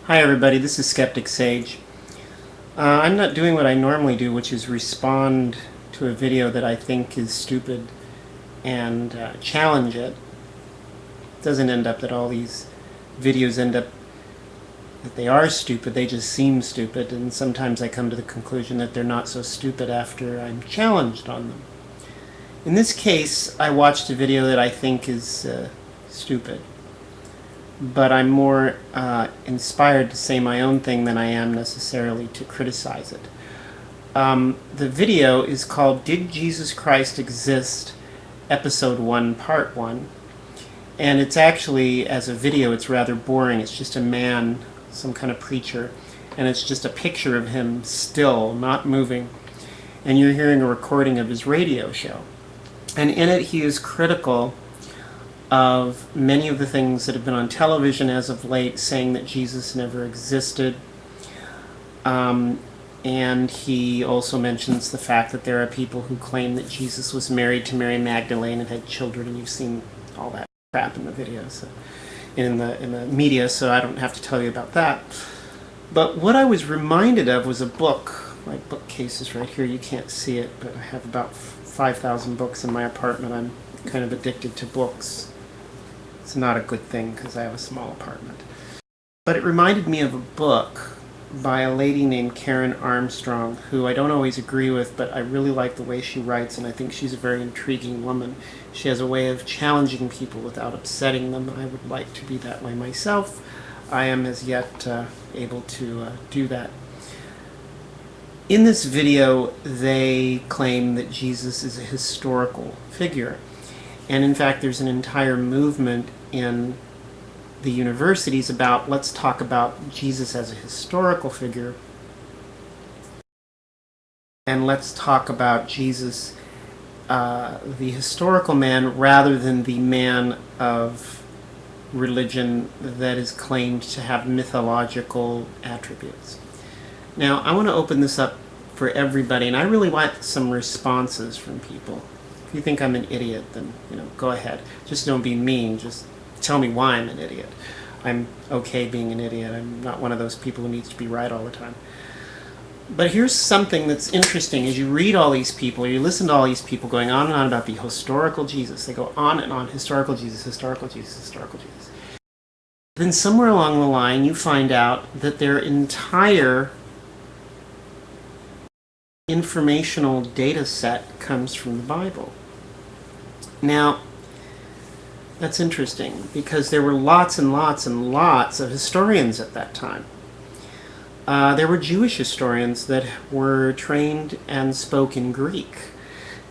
Hi everybody, this is Skeptic Sage. I'm not doing what I normally do, which is respond to a video that I think is stupid and challenge it. It doesn't end up that all these videos end up that they are stupid, they just seem stupid, and sometimes I come to the conclusion that they're not so stupid after I'm challenged on them. In this case, I watched a video that I think is stupid, but I'm more inspired to say my own thing than I am necessarily to criticize it. The video is called Did Jesus Christ Exist? Episode 1, Part 1. And it's actually, as a video, it's rather boring. It's just a man, some kind of preacher, and it's just a picture of him still, not moving. And you're hearing a recording of his radio show. And in it, he is critical of many of the things that have been on television as of late, saying that Jesus never existed. And he also mentions the fact that there are people who claim that Jesus was married to Mary Magdalene and had children, and you've seen all that crap in the video, so in the media, so I don't have to tell you about that. But what I was reminded of was a book. My bookcase is right here. You can't see it, but I have about 5,000 books in my apartment. I'm kind of addicted to books. It's not a good thing because I have a small apartment. But it reminded me of a book by a lady named Karen Armstrong, who I don't always agree with, but I really like the way she writes, and I think she's a very intriguing woman. She has a way of challenging people without upsetting them. I would like to be that way myself. I am as yet able to do that. In this video, they claim that Jesus is a historical figure. And in fact, there's an entire movement in the universities about, let's talk about Jesus as a historical figure, and let's talk about Jesus, the historical man, rather than the man of religion that is claimed to have mythological attributes. Now, I want to open this up for everybody, and I really want some responses from people. If you think I'm an idiot, then, go ahead. Just don't be mean. Just tell me why I'm an idiot. I'm okay being an idiot. I'm not one of those people who needs to be right all the time. But here's something that's interesting. As you read all these people, you listen to all these people going on and on about the historical Jesus. They go on and on, historical Jesus, historical Jesus, historical Jesus. Then somewhere along the line, you find out that their entire informational data set comes from the Bible. Now, that's interesting because there were lots and lots and lots of historians at that time. There were Jewish historians that were trained and spoke in Greek.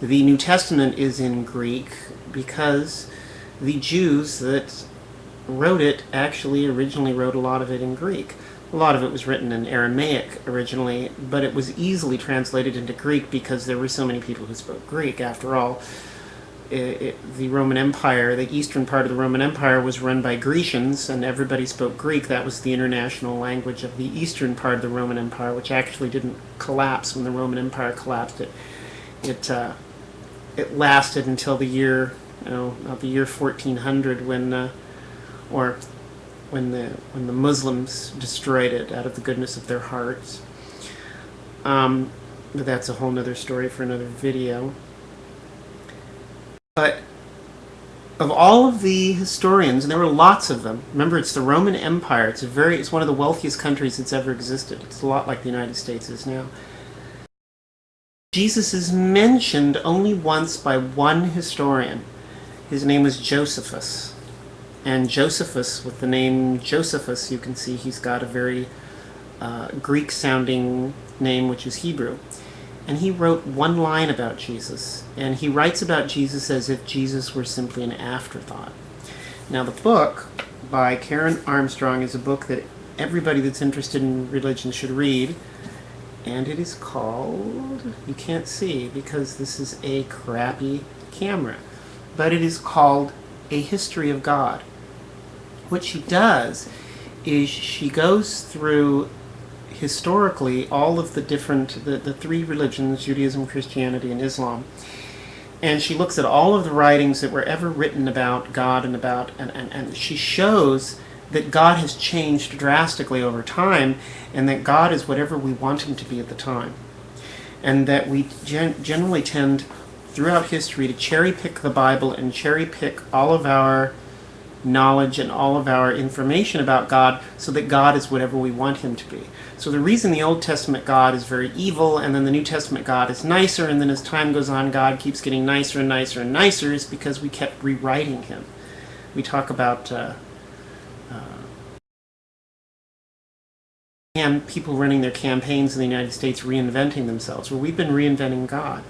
The New Testament is in Greek because the Jews that wrote it actually originally wrote a lot of it in Greek. A lot of it was written in Aramaic originally, but it was easily translated into Greek because there were so many people who spoke Greek. After all, the Roman Empire, the eastern part of the Roman Empire, was run by Grecians, and everybody spoke Greek. That was the international language of the eastern part of the Roman Empire, which actually didn't collapse when the Roman Empire collapsed. It lasted until the year, not the year 1400, when the Muslims destroyed it out of the goodness of their hearts. But that's a whole other story for another video. But of all of the historians, and there were lots of them, remember it's the Roman Empire, it's one of the wealthiest countries that's ever existed. It's a lot like the United States is now. Jesus is mentioned only once by one historian. His name was Josephus. And Josephus, with the name Josephus, you can see he's got a very Greek-sounding name, which is Hebrew. And he wrote one line about Jesus, and he writes about Jesus as if Jesus were simply an afterthought. Now, the book by Karen Armstrong is a book that everybody that's interested in religion should read, and it is called, you can't see because this is a crappy camera, but it is called A History of God. What she does is she goes through historically all of the three religions, Judaism, Christianity, and Islam, and she looks at all of the writings that were ever written about God and she shows that God has changed drastically over time, and that God is whatever we want him to be at the time. And that we generally tend, throughout history, to cherry-pick the Bible and cherry-pick all of our knowledge and all of our information about God so that God is whatever we want him to be. So the reason the Old Testament God is very evil and then the New Testament God is nicer, and then as time goes on God keeps getting nicer and nicer and nicer, is because we kept rewriting him. We talk about and people running their campaigns in the United States reinventing themselves. Well, we've been reinventing God.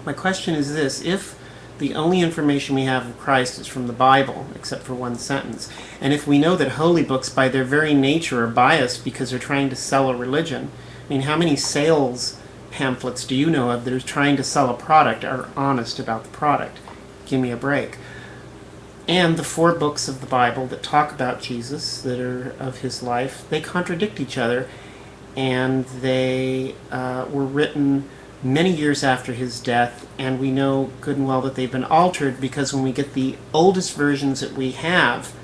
My question is this: if the only information we have of Christ is from the Bible, except for one sentence, and if we know that holy books by their very nature are biased because they're trying to sell a religion, I mean, how many sales pamphlets do you know of that are trying to sell a product are honest about the product? Give me a break. And the 4 books of the Bible that talk about Jesus, that are of his life, they contradict each other, and they were written many years after his death, and we know good and well that they've been altered, because when we get the oldest versions that we have,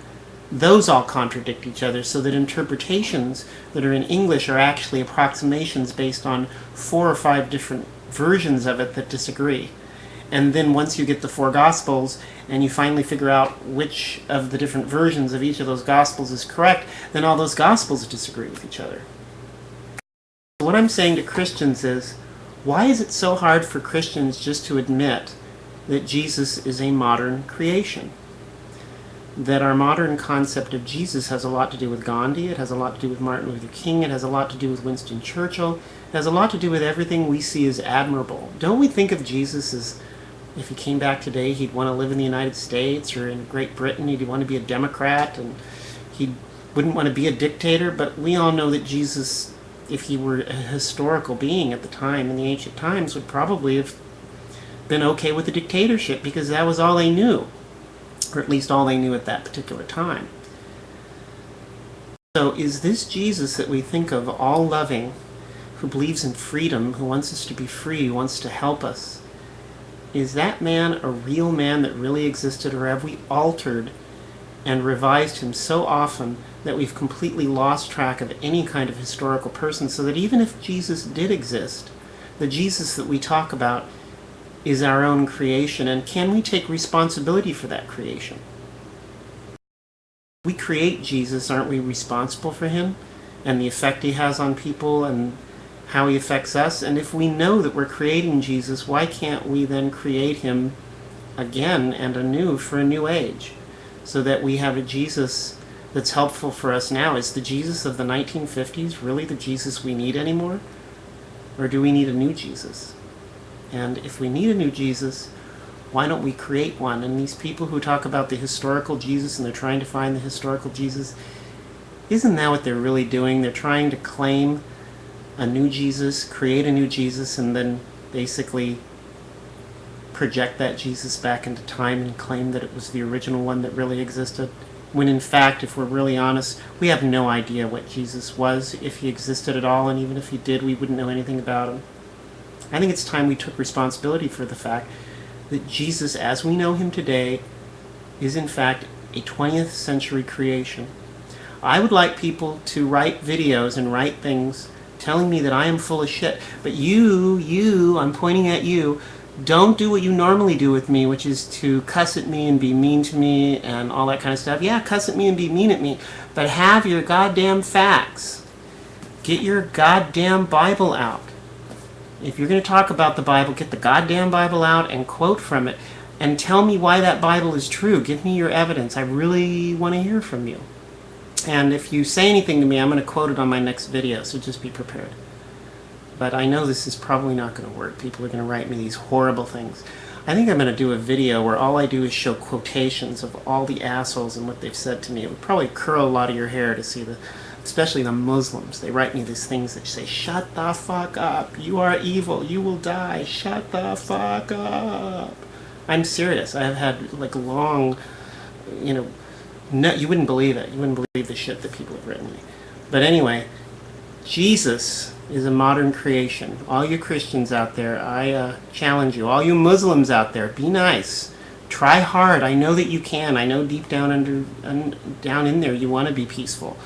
those all contradict each other, so that interpretations that are in English are actually approximations based on 4 or 5 different versions of it that disagree. And then once you get the 4 Gospels and you finally figure out which of the different versions of each of those Gospels is correct, then all those Gospels disagree with each other. What I'm saying to Christians is, why is it so hard for Christians just to admit that Jesus is a modern creation? That our modern concept of Jesus has a lot to do with Gandhi, it has a lot to do with Martin Luther King, it has a lot to do with Winston Churchill, it has a lot to do with everything we see as admirable. Don't we think of Jesus as, if he came back today, he'd want to live in the United States or in Great Britain, he'd want to be a Democrat, and he wouldn't want to be a dictator? But we all know that Jesus, if he were a historical being at the time, in the ancient times, would probably have been okay with a dictatorship, because that was all they knew, or at least all they knew at that particular time. So is this Jesus that we think of, all loving, who believes in freedom, who wants us to be free, who wants to help us, is that man a real man that really existed, or have we altered and revised him so often that we've completely lost track of any kind of historical person, so that even if Jesus did exist, the Jesus that we talk about is our own creation, and can we take responsibility for that creation? We create Jesus, aren't we responsible for him and the effect he has on people and how he affects us? And if we know that we're creating Jesus, why can't we then create him again and anew for a new age, so that we have a Jesus that's helpful for us now? Is the Jesus of the 1950s really the Jesus we need anymore? Or do we need a new Jesus? And if we need a new Jesus, why don't we create one? And these people who talk about the historical Jesus and they're trying to find the historical Jesus, isn't that what they're really doing? They're trying to claim a new Jesus, create a new Jesus, and then basically project that Jesus back into time and claim that it was the original one that really existed, when in fact, if we're really honest, we have no idea what Jesus was, if he existed at all, and even if he did, we wouldn't know anything about him. I think it's time we took responsibility for the fact that Jesus, as we know him today, is in fact a 20th century creation. I would like people to write videos and write things telling me that I am full of shit. But you, I'm pointing at you, don't do what you normally do with me, which is to cuss at me and be mean to me and all that kind of stuff. Yeah, cuss at me and be mean at me, but have your goddamn facts. Get your goddamn Bible out. If you're going to talk about the Bible, get the goddamn Bible out and quote from it, and tell me why that Bible is true. Give me your evidence. I really want to hear from you. And if you say anything to me, I'm going to quote it on my next video, so just be prepared. But I know this is probably not going to work. People are going to write me these horrible things. I think I'm going to do a video where all I do is show quotations of all the assholes and what they've said to me. It would probably curl a lot of your hair to see especially the Muslims. They write me these things that say, shut the fuck up, you are evil, you will die, shut the fuck up. I'm serious. I have had like long, no, you wouldn't believe it. You wouldn't believe the shit that people have written me. But anyway, Jesus is a modern creation. All you Christians out there, I challenge you. All you Muslims out there, be nice. Try hard. I know that you can. I know deep down down in there you want to be peaceful.